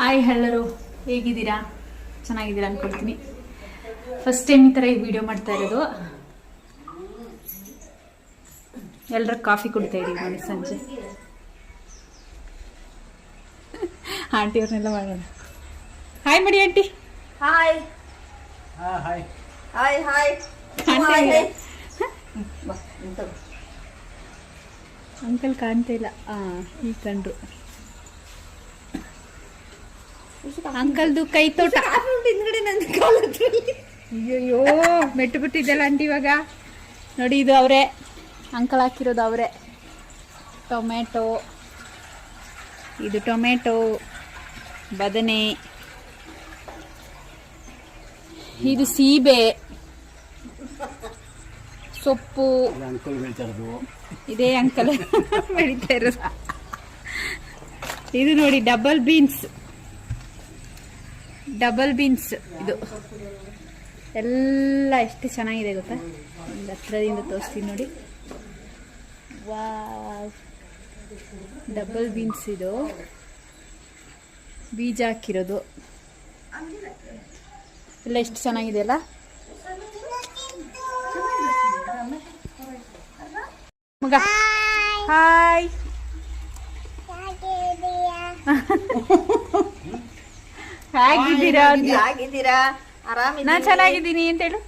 Hi ಎಲ್ಲರೂ, ಹೇಗಿದ್ದೀರಾ? ಚೆನ್ನಾಗಿದ್ದೀರಾ ಅನ್ಕೊಳ್ತೀನಿ. ಫಸ್ಟ್ ಟೈಮ್ ಈ ಥರ ಈ ವಿಡಿಯೋ ಮಾಡ್ತಾ ಇರೋದು. ಎಲ್ಲರೂ ಕಾಫಿ ಕುಡ್ತಾ ಇದ್ದೀವಿ ನೋಡಿ ಸಂಜೆ. ಆಂಟಿ ಅವ್ರನ್ನೆಲ್ಲ ಮಾಡೋಣ. ಹಾಯ್ ಮಾಡಿ auntie. Hi hi hi hi. Uncle ಕಾಣ್ತಾ ಇಲ್ಲ. ಈಗ ಕಂಡ್ರು. ಅಂಕಲ್ದು ಕೈ ತೋಟ. ಅಯ್ಯೋ ಮೆಟ್ಟು ಬಿಟ್ಟಿದ್ದಲ್ಲ ಆಂಟಿ ಇವಾಗ. ನೋಡಿ, ಇದು ಅವರೇ ಅಂಕಲ್ ಹಾಕಿರೋದು. ಅವರೇ ಟೊಮೆಟೊ, ಇದು ಟೊಮೆಟೊ, ಬದನೆ, ಇದು ಸೀಬೆ, ಸೊಪ್ಪು. ಇದೇ ಅಂಕಲ್ ಬೆಳೀತಾ ಇರೋದು. ಇದು ನೋಡಿ ಡಬಲ್ ಬೀನ್ಸ್ ಇದು ಎಲ್ಲ ಎಷ್ಟು ಚೆನ್ನಾಗಿದೆ ಗೊತ್ತಾ. ಒಂದು ಹತ್ರದಿಂದ ತೋರಿಸ್ತೀನಿ ನೋಡಿ. Wow, double beans. ಇದು ಬೀಜ ಹಾಕಿರೋದು ಎಲ್ಲ ಎಷ್ಟು ಚೆನ್ನಾಗಿದೆ ಅಲ್ಲ. ಮಗ ಹಾಯ್. ಹೇಗಿದ್ದೀರಾ? ಆರಾಮಿದ್ದೀರಾ? ನಾ ಚೆನ್ನಾಗಿದ್ದೀನಿ ಅಂತ ಹೇಳು.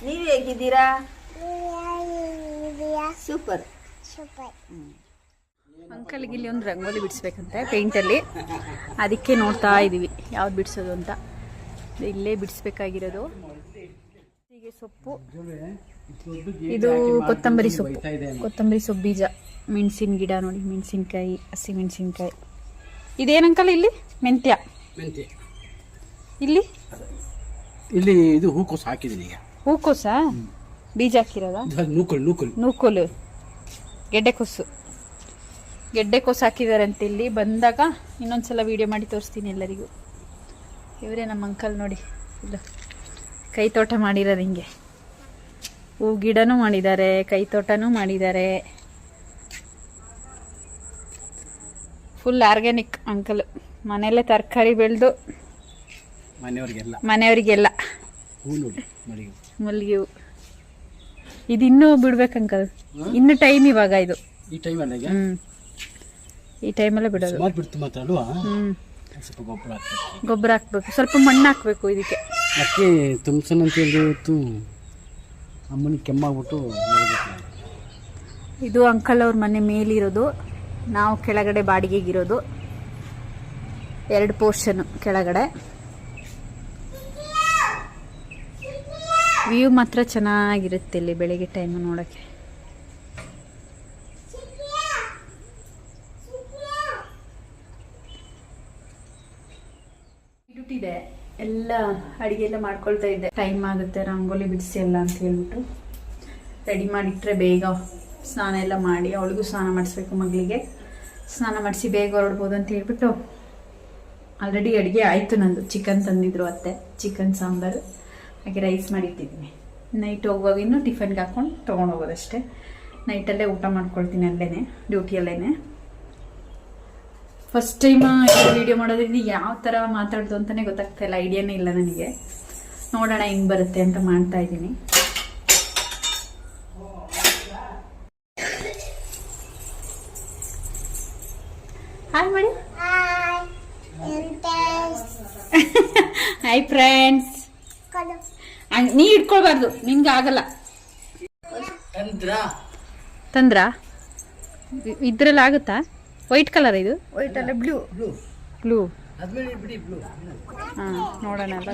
ನೀವು ಹೇಗಿದ್ದೀರಾ? ಸೂಪರ್. ಅಂಕಲ್ಗೆ ಇಲ್ಲಿ ಒಂದು ರಂಗೋಲಿ ಬಿಡಿಸ್ಬೇಕಂತೆ ಪೇಂಟಲ್ಲಿ. ಅದಕ್ಕೆ ನೋಡ್ತಾ ಇದ್ದೀವಿ ಯಾವ್ದು ಬಿಡಿಸೋದು ಅಂತ. ಇಲ್ಲೇ ಬಿಡಿಸ್ಬೇಕಾಗಿರೋದು. ಹೀಗೆ ಸೊಪ್ಪು, ಇದು ಕೊತ್ತಂಬರಿ ಸೊಪ್ಪು ಬೀಜ, ಮೆಣಸಿನ ಗಿಡ ನೋಡಿ, ಮೆಣಸಿನ್ಕಾಯಿ, ಹಸಿ ಮೆಣಸಿನ್ಕಾಯಿ. ಇದೇನಂಕಲ್ ಇಲ್ಲಿ ಮೆಂತ್ಯ. ಇಲ್ಲಿ ಇದು ಹೂಕೋಸು ಹಾಕಿದ್ದೀನಿ. ಈಗ ಹೂಕೋಸ ಬೀಜ ಹಾಕಿರೋದ? ನೂಕೋಲು ಗೆಡ್ಡೆಕೋಸು ಹಾಕಿದ್ದಾರೆ ಅಂತ. ಇಲ್ಲಿ ಬಂದಾಗ ಇನ್ನೊಂದ್ಸಲ ವಿಡಿಯೋ ಮಾಡಿ ತೋರಿಸ್ತೀನಿ ಎಲ್ಲರಿಗೂ. ಇವರೇ ನಮ್ಮ ಅಂಕಲ್ ನೋಡಿ. ಇಲ್ಲ ಕೈ ತೋಟ ಮಾಡಿರೋದು. ಹಿಂಗೆ ಹೂ ಗಿಡನೂ ಮಾಡಿದ್ದಾರೆ, ಕೈ ತೋಟನೂ ಮಾಡಿದ್ದಾರೆ. Full organic uncle. ಮನೆಯಲ್ಲೇ ತರಕಾರಿ ಬೆಳೆದು ಮನೆಯವರಿಗೆಲ್ಲ. ಮಲ್ಲಿಗೆ ಹೂ ಇದು ಇನ್ನೂ ಬಿಡ್ಬೇಕು ಅಂಕಲ್. ಇನ್ನು ಟೈಮ್ ಇವಾಗ ಇದು. ಈ ಟೈಮಲ್ಲೇ ಬಿಡೋದು. ಗೊಬ್ಬರ ಹಾಕ್ಬೇಕು, ಸ್ವಲ್ಪ ಮಣ್ಣು ಹಾಕ್ಬೇಕು ಇದಕ್ಕೆ. ಅಮ್ಮನಿಗೆ ಕೆಮ್ಮಾಗ್ಬಿಟ್ಟು. ಇದು ಅಂಕಲ್ ಅವ್ರ ಮನೆ ಮೇಲಿರೋದು, ನಾವು ಕೆಳಗಡೆ ಬಾಡಿಗೆಗಿರೋದು. 2 ಪೋರ್ಷನ್ ಕೆಳಗಡೆ. ವ್ಯೂ ಮಾತ್ರ ಚೆನ್ನಾಗಿರುತ್ತೆ ಇಲ್ಲಿ ಬೆಳಿಗ್ಗೆ ಟೈಮ್ ನೋಡೋಕ್ಕೆ. ಇಡುತ್ತಿದೆ ಎಲ್ಲ ಅಡಿಗೆ ಎಲ್ಲ ಮಾಡ್ಕೊಳ್ತಾ ಇದ್ದೆ. ಟೈಮ್ ಆಗುತ್ತೆ, ರಂಗೋಲಿ ಬಿಡಿಸಿ ಎಲ್ಲ ಅಂತ ಹೇಳ್ಬಿಟ್ಟು ರೆಡಿ ಮಾಡಿಟ್ರೆ ಬೇಗ ಸ್ನಾನ ಎಲ್ಲ ಮಾಡಿ, ಅವಳಿಗೂ ಸ್ನಾನ ಮಾಡಿಸ್ಬೇಕು. ಮಗಳಿಗೆ ಸ್ನಾನ ಮಾಡಿಸಿ ಬೇಗ ಹೊರಡ್ಬೋದು ಅಂತ ಹೇಳ್ಬಿಟ್ಟು ಆಲ್ರೆಡಿ ಅಡುಗೆ ಆಯಿತು ನಂದು. ಚಿಕನ್ ತಂದಿದ್ರು ಅತ್ತೆ, ಚಿಕನ್ ಸಾಂಬಾರು ಹಾಗೆ ರೈಸ್ ಮಾಡಿಟ್ಟಿದ್ದೀನಿ. ನೈಟ್ ಹೋಗುವಾಗ ಇನ್ನೂ ಟಿಫನ್ಗೆ ಹಾಕ್ಕೊಂಡು ತೊಗೊಂಡು ಹೋಗೋದಷ್ಟೇ. ನೈಟಲ್ಲೇ ಊಟ ಮಾಡ್ಕೊಳ್ತೀನಿ ಅಲ್ಲೇ, ಡ್ಯೂಟಿಯಲ್ಲೇ. ಫಸ್ಟ್ ಟೈಮ್ ವಿಡಿಯೋ ಮಾಡೋದ್ರಿಂದ ಯಾವ ಥರ ಮಾತಾಡೋದು ಅಂತಲೇ ಗೊತ್ತಾಗ್ತಾ ಇಲ್ಲ, ಐಡಿಯಾನೇ ಇಲ್ಲ ನನಗೆ. ನೋಡೋಣ ಹೆಂಗೆ ಬರುತ್ತೆ ಅಂತ ಮಾಡ್ತಾ ಇದ್ದೀನಿ. ಹಾಯ್ ಮಾಡಿ. Hi friends. ನೀ ಇಟ್ಕೊಳ್ಬಾರ್ದು, ನಿಂಗೆ ಆಗಲ್ಲ. ತಂದ್ರ ಇದ್ರಲ್ಲಿ ಆಗುತ್ತಾ? ವೈಟ್ ಕಲರ್ ಇದು. ವೈಟ್ ಅಲ್ಲ, ಬ್ಲೂ. ಹಾಂ, ನೋಡೋಣ ಅಲ್ಲ.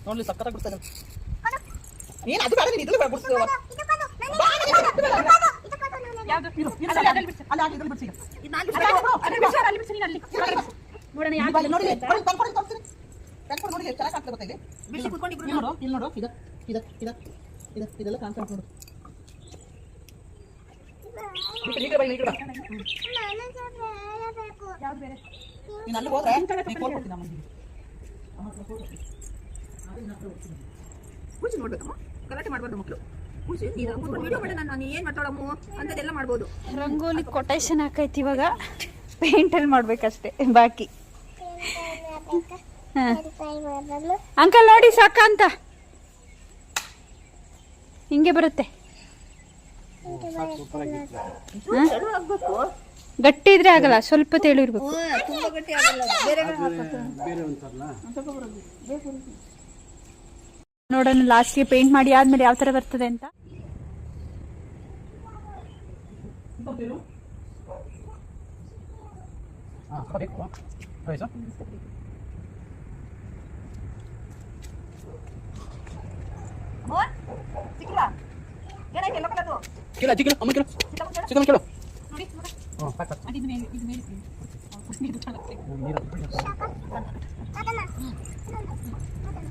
ನೋಡಿ ಸಕ್ಕತ್ತಾಗಿ ಬಿಡ್ತಾನೆ. ನೋಡೋಣ ನೋಡಿ ಚೆನ್ನಾಗಿ ಕಾಣ್ತಾ ಬರ್ತಾ ಇದೆ. ಬಿಸಿ ಕುತ್ಕೊಂಡಿಬ್ರು ಇಲ್ಲಿ ನೋಡು ಇಲ್ಲಿ ನೋಡು ಇದೆಲ್ಲ ಕಾಣ್ತಾ ನೋಡು. ಈ ಕಡೆ ಬಾ, ಈ ಕಡೆ ಬಾ. ನೀನು ಅಲ್ಲಿ ಹೋದ್ರೆ ನೀನು ಫೋನ್ ಕೊಡ್ತೀನಿ ಅಮ್ಮನಿಗೆ. ಕೂಸಿ ನೋಡ್ಬೇಕಮ್ಮ, ಗಲಾಟೆ ಮಾಡ್ಬಾರ್ದು ಮಕ್ಕಳು. ಕೂಸಿ ವಿಡಿಯೋ ಮಾಡಿ ನಾನು ಏನು ಮಾಡ್ತಾಳಮ್ಮ ಅಂತದೆಲ್ಲ ಮಾಡ್ಬೋದು. ರಂಗೋಲಿ ಕೊಟೇಶನ್ ಹಾಕೈತಿ ಇವಾಗ, ಪೇಂಟಲ್ಲಿ ಮಾಡ್ಬೇಕಷ್ಟೇ ಬಾಕಿ. ಅಂಕಲ್ ನೋಡಿ ಸಾಕ ಅಂತ ಹಿಂಗೆ ಬರುತ್ತೆ. ಗಟ್ಟಿ ಇದ್ರೆ ಆಗಲ್ಲ, ಸ್ವಲ್ಪ ತೆಳು ಇರ್ಬೇಕು. ತುಂಬಾ ಗಟ್ಟಿ ಆಗಲ್ಲ, ಬೇರೆ ಬೇರೆ ಅಂತಾರಲ್ಲ. ನೋಡೋಣ ಲಾಸ್ಟ್ಗೆ ಪೇಂಟ್ ಮಾಡಿ ಆದ್ಮೇಲೆ ಯಾವ ತರ ಬರ್ತದೆ ಅಂತ. ಸಿಕ್ಕಿಲ್ಲ ಏನಾಯ್ತು ಎಲ್ಲ ಕಲದು ಕೇಳ ಅಜ್ಜಿ ಕೇಳು, ಅಮ್ಮ ಕೇಳು, ಚಿಕ್ಕಮ್ಮ ಕೇಳು.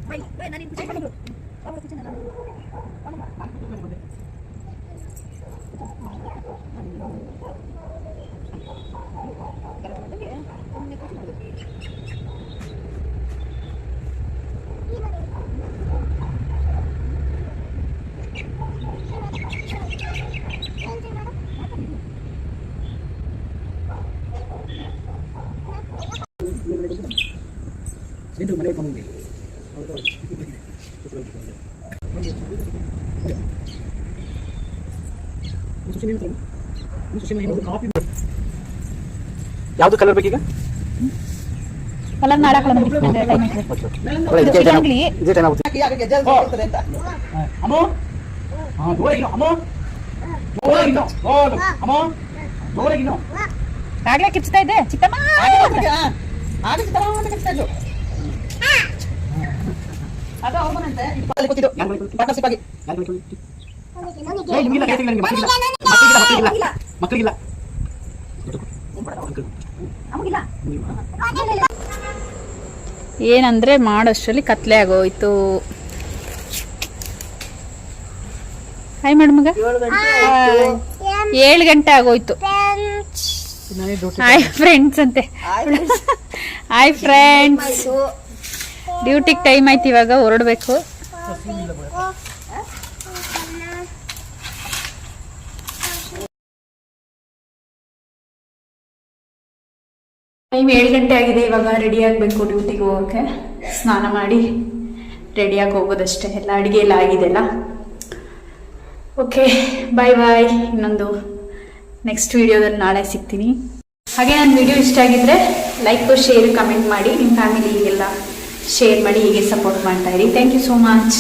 ಬೈ ಬೈ ನಾನು ಕಿಚನ್ ಬಂದು ಮನೆ ಬಂದಿದೆ. ಯಾವ್ದು ಕಲರ್ ಬೇಕೀಗ? ಕಲರ್ ಮಾಡಾಕಲ್ಲ ಆಗ್ಲೇ ಕಿಚ್ತಾ ಇದೆ ಚಿಕ್ಕಮ್ಮ. ಮಕ್ಕಳಿಗಿಲ್ಲ. ಏನಂದ್ರೆ ಮಾಡೋಷ್ಟರಲ್ಲಿ ಕತ್ಲೆ ಆಗೋಯ್ತು. ಹಾಯ್ ಮೇಡಮ್ ಮಗ, 7 ಗಂಟೆ ಆಗೋಯ್ತು. ಹಾಯ್ ಫ್ರೆಂಡ್ಸ್ ಅಂತೆ. ಹಾಯ್ ಫ್ರೆಂಡ್ಸ್, ಡ್ಯೂಟಿಗೆ ಟೈಮ್ ಆಯ್ತು, ಇವಾಗ ಹೊರಡ್ಬೇಕು. ಟೈಮ್ 7 ಗಂಟೆ ಆಗಿದೆ. ಇವಾಗ ರೆಡಿ ಆಗಬೇಕು ಡ್ಯೂಟಿಗೆ ಹೋಗೋಕ್ಕೆ. ಸ್ನಾನ ಮಾಡಿ ರೆಡಿಯಾಗಿ ಹೋಗೋದಷ್ಟೇ. ಎಲ್ಲ ಅಡುಗೆ ಎಲ್ಲ ಆಗಿದೆಲ್ಲ. ಓಕೆ, ಬಾಯ್ ಬಾಯ್. ಇನ್ನೊಂದು ನೆಕ್ಸ್ಟ್ ವಿಡಿಯೋದಲ್ಲಿ ನಾಳೆ ಸಿಗ್ತೀನಿ. ಹಾಗೆ ನನ್ನ ವಿಡಿಯೋ ಇಷ್ಟ ಆಗಿದ್ರೆ ಲೈಕ್, ಶೇರ್, ಕಮೆಂಟ್ ಮಾಡಿ. ನಿಮ್ಮ ಫ್ಯಾಮಿಲಿಗೆಲ್ಲ ಶೇರ್ ಮಾಡಿ, ಹೀಗೆ ಸಪೋರ್ಟ್ ಮಾಡ್ತಾ ಇರಿ. Thank you so much.